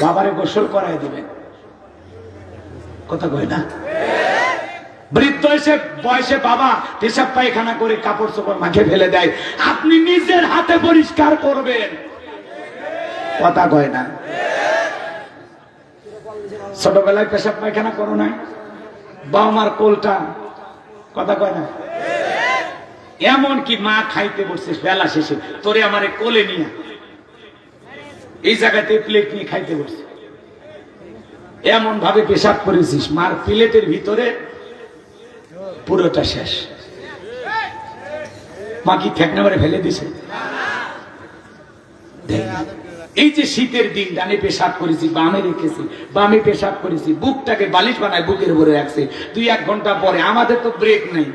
বাবারে গোসল করায় দিবেন, কথা কয় না? বৃদ্ধ এসে বয়সে বাবা পেশাব পায়খানা করে কাপড় চোপড় মাঠে ফেলে দেয়, আপনি নিজের হাতে পরিষ্কার করবেন, কথা কয় না? ছোটবেলায় পেশাব পায়খানা করো না, বাবা মার কোলটা, কথা কয় না? এমন কি মা খাইতে বসছিস বেলা শেষে, তোরে আমারে কোলে নিয়ে এই জায়গাতে প্লেট নিয়ে খাইতে বসছে, এমন ভাবে পেশাব করেছিস মার প্লেটের ভিতরে পুরোটা শেষ। মা কি ঠেকনা মারে ফেলে দিছে? এই যে শীতের দিন ডানে পেশাব করেছি, বামে রেখেছি, বামে পেশাব করেছি, বুকটাকে বালিশ বানায় বুকের উপরে রাখছে, 2-1 ঘন্টা পরে আমাদের তো ব্রেক নাই,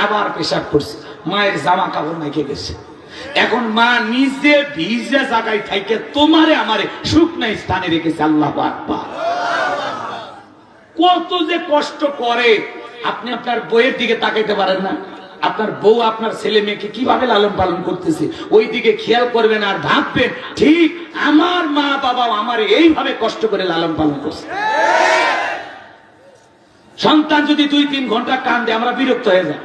আবার পেশাব করছে, মায়ের জামা কাপড় মেখে গেছে। এখন মা নিজে ভিজা জায়গায় থাইকে তোমারে আমারে শুকনা স্থানে রেখেছে। আল্লাহু আকবার। কত যে কষ্ট করে, আপনি আপনার বইয়ের দিকে তাকাইতে পারেন না, আপনার বউ আপনার ছেলে মেয়েকে কিভাবে লালন পালন করতেছে ওই দিকে খেয়াল করবেন আর ভাববেন ঠিক আমার মা বাবা আমার এইভাবে কষ্ট করে লালন পালন করছে। সন্তান যদি 2-3 ঘন্টা কান্দে আমরা বিরক্ত হয়ে যাই,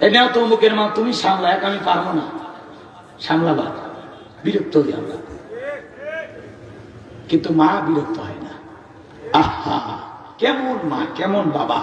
এনেও তো মুখের মা তুমি সামলা, এক আমি পারবো না, সামলাবা, বিরক্ত হই আমরা। কিন্তু মা বিরক্ত হয় না। আহা, কেমন মা কেমন বাবা।